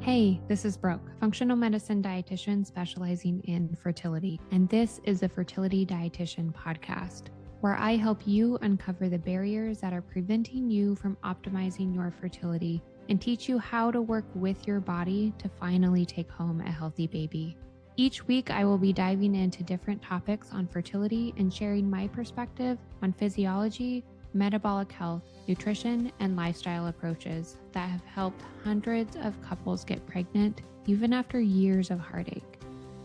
Hey, this is Brooke, functional medicine dietitian specializing in fertility, and this is the Fertility Dietitian podcast, where I help you uncover the barriers that are preventing you from optimizing your fertility and teach you how to work with your body to finally take home a healthy baby. Each week, I will be diving into different topics on fertility and sharing my perspective on physiology, metabolic health, nutrition, and lifestyle approaches that have helped hundreds of couples get pregnant even after years of heartache.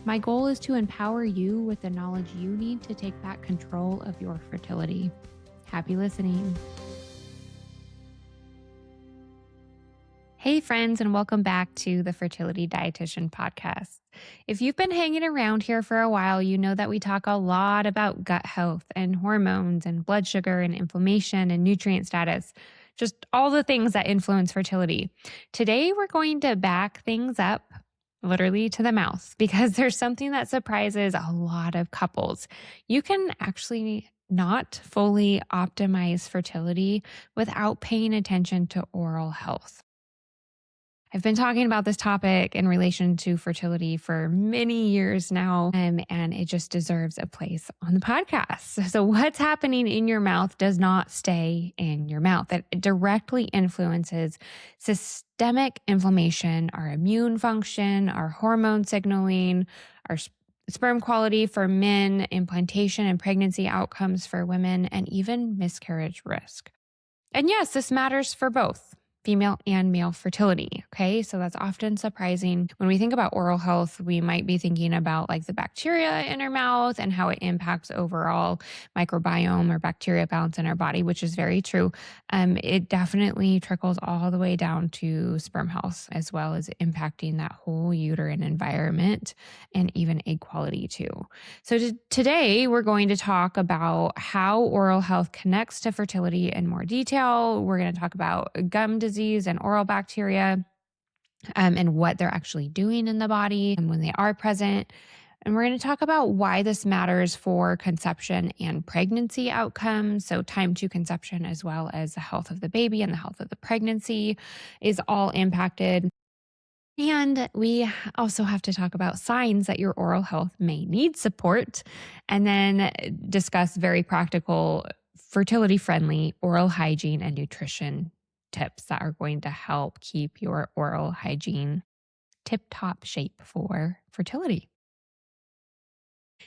My goal is to empower you with the knowledge you need to take back control of your fertility. Happy listening. Hey friends, and welcome back to the Fertility Dietitian podcast. If you've been hanging around here for a while, you know that we talk a lot about gut health and hormones and blood sugar and inflammation and nutrient status, just all the things that influence fertility. Today, we're going to back things up literally to the mouth because there's something that surprises a lot of couples. You can actually not fully optimize fertility without paying attention to oral health. I've been talking about this topic in relation to fertility for many years now, and it just deserves a place on the podcast. So what's happening in your mouth does not stay in your mouth. It directly influences systemic inflammation, our immune function, our hormone signaling, our sperm quality for men, implantation and pregnancy outcomes for women, and even miscarriage risk. And yes, this matters for both female and male fertility. Okay. So that's often surprising. When we think about oral health, we might be thinking about like the bacteria in our mouth and how it impacts overall microbiome or bacteria balance in our body, which is very true. It definitely trickles all the way down to sperm health, as well as impacting that whole uterine environment and even egg quality too. So today we're going to talk about how oral health connects to fertility in more detail. We're going to talk about gum disease and oral bacteria and what they're actually doing in the body and when they are present. And we're going to talk about why this matters for conception and pregnancy outcomes. So time to conception, as well as the health of the baby and the health of the pregnancy, is all impacted. And we also have to talk about signs that your oral health may need support, and then discuss very practical fertility-friendly oral hygiene and nutrition tips that are going to help keep your oral hygiene tip-top shape for fertility.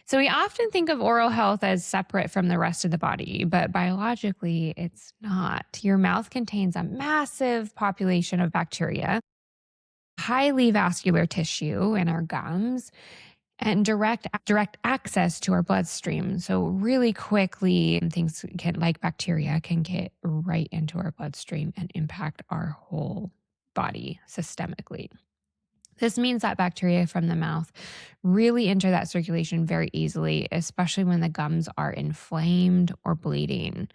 So we often think of oral health as separate from the rest of the body, but biologically it's not. Your mouth contains a massive population of bacteria, highly vascular tissue in our gums, and direct access to our bloodstream. So really quickly, things like bacteria can get right into our bloodstream and impact our whole body systemically. This means that bacteria from the mouth really enter that circulation very easily, especially when the gums are inflamed or bleeding.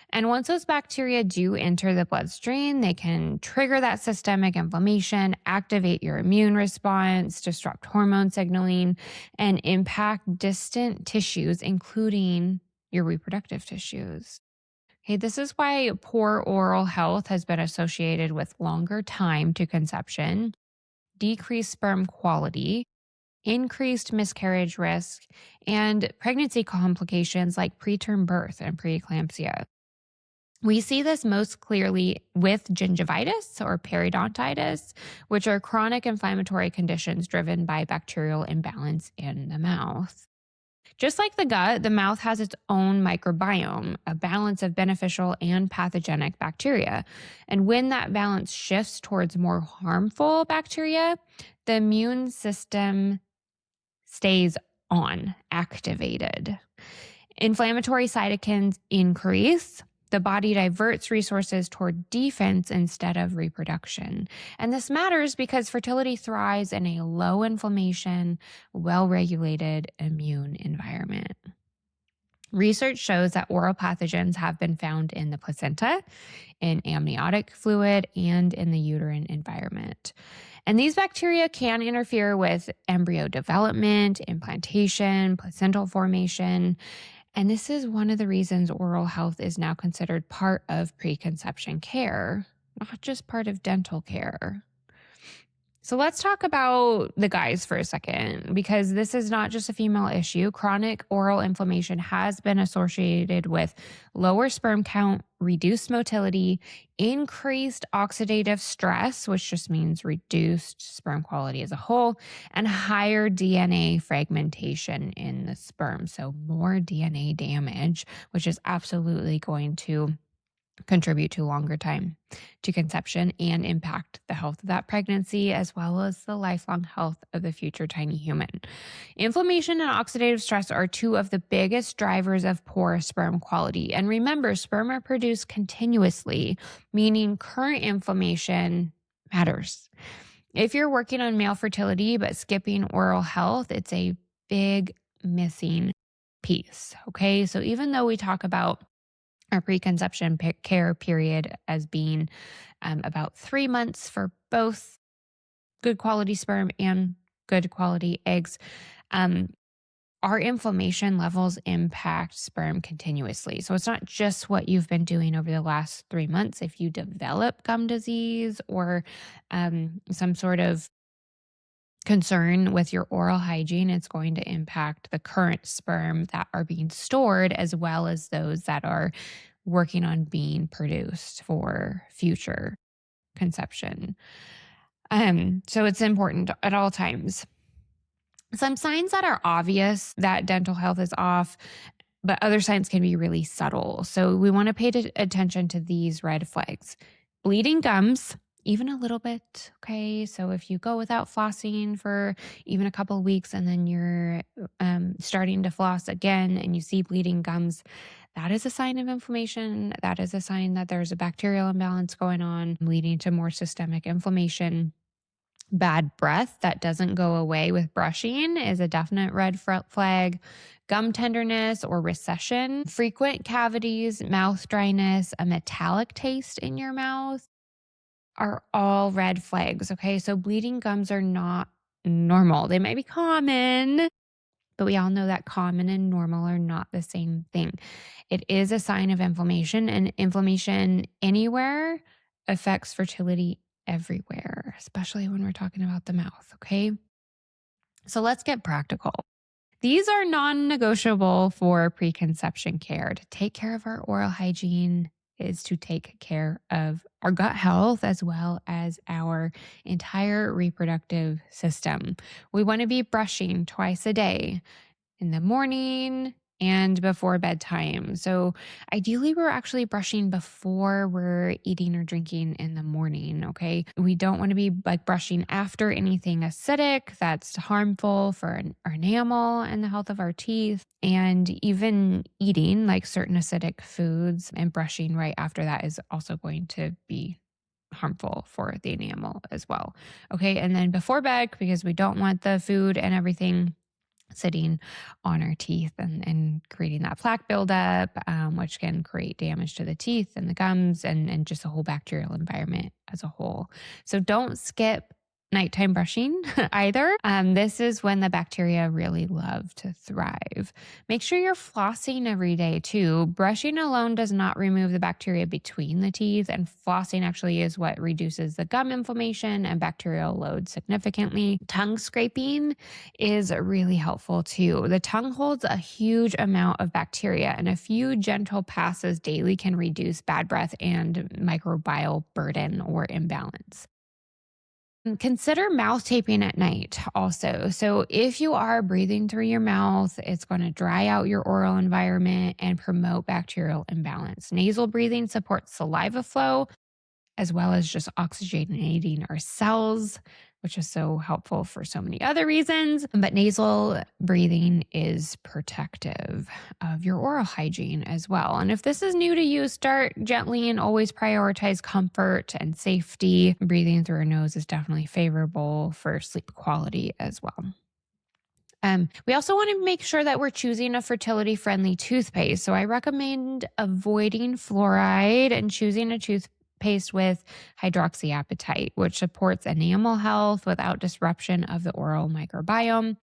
And once those bacteria do enter the bloodstream, they can trigger that systemic inflammation, activate your immune response, disrupt hormone signaling, and impact distant tissues, including your reproductive tissues. Okay, this is why poor oral health has been associated with longer time to conception, decreased sperm quality, increased miscarriage risk, and pregnancy complications like preterm birth and preeclampsia. We see this most clearly with gingivitis or periodontitis, which are chronic inflammatory conditions driven by bacterial imbalance in the mouth. Just like the gut, the mouth has its own microbiome, a balance of beneficial and pathogenic bacteria. And when that balance shifts towards more harmful bacteria, the immune system stays activated. Inflammatory cytokines increase. The body diverts resources toward defense instead of reproduction. And this matters because fertility thrives in a low inflammation, well-regulated immune environment. Research shows that oral pathogens have been found in the placenta, in amniotic fluid, and in the uterine environment. And these bacteria can interfere with embryo development, implantation, placental formation. And this is one of the reasons oral health is now considered part of preconception care, not just part of dental care. So let's talk about the guys for a second, because this is not just a female issue. Chronic oral inflammation has been associated with lower sperm count, reduced motility, increased oxidative stress, which just means reduced sperm quality as a whole, and higher DNA fragmentation in the sperm. So more DNA damage, which is absolutely going to contribute to longer time to conception and impact the health of that pregnancy, as well as the lifelong health of the future tiny human. Inflammation and oxidative stress are two of the biggest drivers of poor sperm quality. And remember, sperm are produced continuously, meaning current inflammation matters. If you're working on male fertility but skipping oral health, it's a big missing piece. Okay. So even though we talk about our preconception care period as being about 3 months for both good quality sperm and good quality eggs, um, our inflammation levels impact sperm continuously. So it's not just what you've been doing over the last 3 months. If you develop gum disease or some sort of concern with your oral hygiene, it's going to impact the current sperm that are being stored, as well as those that are working on being produced for future conception. So it's important at all times. Some signs that are obvious that dental health is off, but other signs can be really subtle. So we want to pay attention to these red flags. Bleeding gums, even a little bit. Okay. So if you go without flossing for even a couple of weeks and then you're starting to floss again and you see bleeding gums, that is a sign of inflammation. That is a sign that there's a bacterial imbalance going on, leading to more systemic inflammation. Bad breath that doesn't go away with brushing is a definite red flag. Gum tenderness or recession, frequent cavities, mouth dryness, a metallic taste in your mouth are all red flags. Okay. So bleeding gums are not normal. They might be common, but we all know that common and normal are not the same thing. It is a sign of inflammation, and inflammation anywhere affects fertility everywhere, especially when we're talking about the mouth. Okay. So let's get practical. These are non-negotiable for preconception care. To take care of our oral hygiene is to take care of our gut health as well as our entire reproductive system. We want to be brushing twice a day, in the morning and before bedtime. So ideally, we're actually brushing before we're eating or drinking in the morning. Okay. We don't want to be like brushing after anything acidic that's harmful for our enamel and the health of our teeth. And even eating like certain acidic foods and brushing right after that is also going to be harmful for the enamel as well. Okay. And then before bed, because we don't want the food and everything sitting on our teeth and creating that plaque buildup, which can create damage to the teeth and the gums and just the whole bacterial environment as a whole. So don't skip nighttime brushing either. This is when the bacteria really love to thrive. Make sure you're flossing every day too. Brushing alone does not remove the bacteria between the teeth, and flossing actually is what reduces the gum inflammation and bacterial load significantly. Tongue scraping is really helpful too. The tongue holds a huge amount of bacteria, and a few gentle passes daily can reduce bad breath and microbial burden or imbalance. Consider mouth taping at night also. So, if you are breathing through your mouth, it's going to dry out your oral environment and promote bacterial imbalance. Nasal breathing supports saliva flow, as well as just oxygenating our cells, which is so helpful for so many other reasons. But nasal breathing is protective of your oral hygiene as well. And if this is new to you, start gently and always prioritize comfort and safety. Breathing through our nose is definitely favorable for sleep quality as well. We also want to make sure that we're choosing a fertility-friendly toothpaste. So I recommend avoiding fluoride and choosing a toothpaste with hydroxyapatite, which supports enamel health without disruption of the oral microbiome.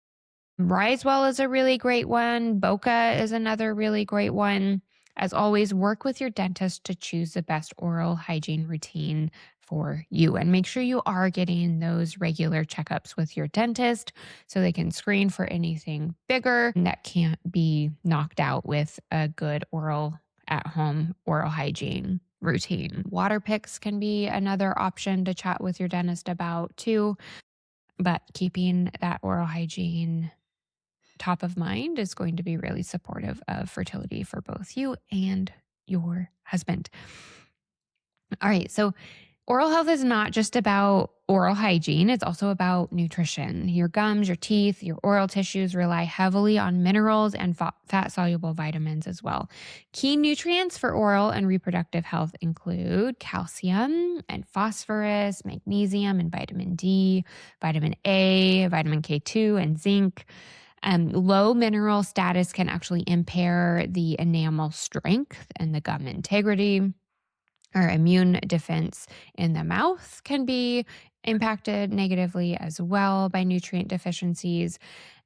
Risewell is a really great one. Boca is another really great one. As always, work with your dentist to choose the best oral hygiene routine for you. And make sure you are getting those regular checkups with your dentist so they can screen for anything bigger that can't be knocked out with a good at-home oral hygiene routine. Water picks can be another option to chat with your dentist about too, but keeping that oral hygiene top of mind is going to be really supportive of fertility for both you and your husband. All right, so oral health is not just about oral hygiene. It's also about nutrition. Your gums, your teeth, your oral tissues rely heavily on minerals and fat-soluble vitamins as well. Key nutrients for oral and reproductive health include calcium and phosphorus, magnesium and vitamin D, vitamin A, vitamin K2, and zinc. Low mineral status can actually impair the enamel strength and the gum integrity. Our immune defense in the mouth can be impacted negatively as well by nutrient deficiencies.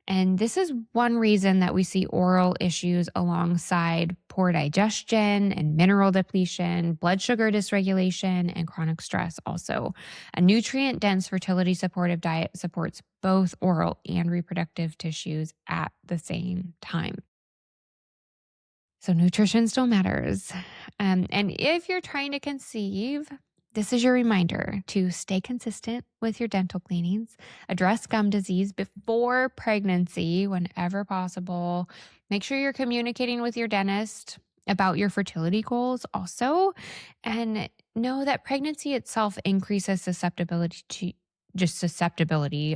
And this is one reason that we see oral issues alongside poor digestion and mineral depletion, blood sugar dysregulation, and chronic stress also. A nutrient-dense fertility supportive diet supports both oral and reproductive tissues at the same time. So nutrition still matters. And if you're trying to conceive, this is your reminder to stay consistent with your dental cleanings, address gum disease before pregnancy whenever possible. Make sure you're communicating with your dentist about your fertility goals also. And know that pregnancy itself increases susceptibility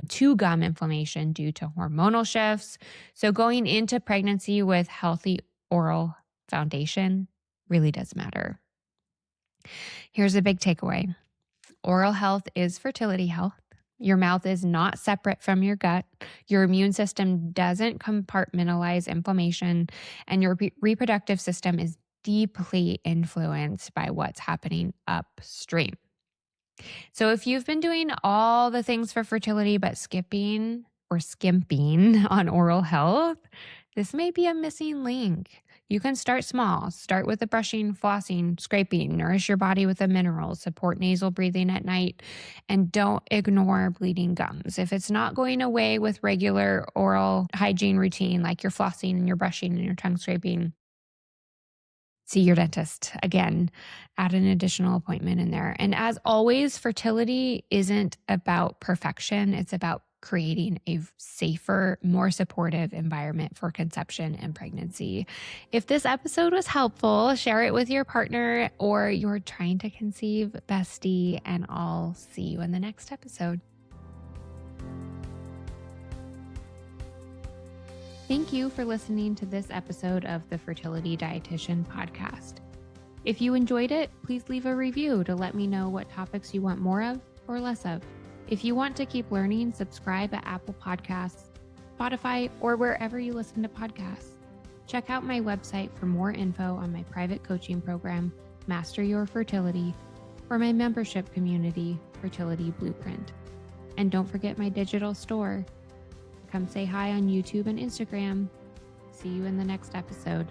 to gum inflammation due to hormonal shifts. So going into pregnancy with healthy oral foundation really does matter. Here's a big takeaway. Oral health is fertility health. Your mouth is not separate from your gut. Your immune system doesn't compartmentalize inflammation, and your reproductive system is deeply influenced by what's happening upstream. So if you've been doing all the things for fertility but skipping or skimping on oral health, this may be a missing link. You can start small. Start with the brushing, flossing, scraping, nourish your body with the minerals, support nasal breathing at night, and don't ignore bleeding gums. If it's not going away with regular oral hygiene routine, like your flossing and your brushing and your tongue scraping, see your dentist. Again, add an additional appointment in there. And as always, fertility isn't about perfection. It's about creating a safer, more supportive environment for conception and pregnancy. If this episode was helpful, share it with your partner or your trying to conceive bestie, and I'll see you in the next episode. Thank you for listening to this episode of the Fertility Dietitian podcast. If you enjoyed it, please leave a review to let me know what topics you want more of or less of. If you want to keep learning, subscribe at Apple Podcasts, Spotify, or wherever you listen to podcasts. Check out my website for more info on my private coaching program, Master Your Fertility, or my membership community, Fertility Blueprint. And don't forget my digital store. Come say hi on YouTube and Instagram. See you in the next episode.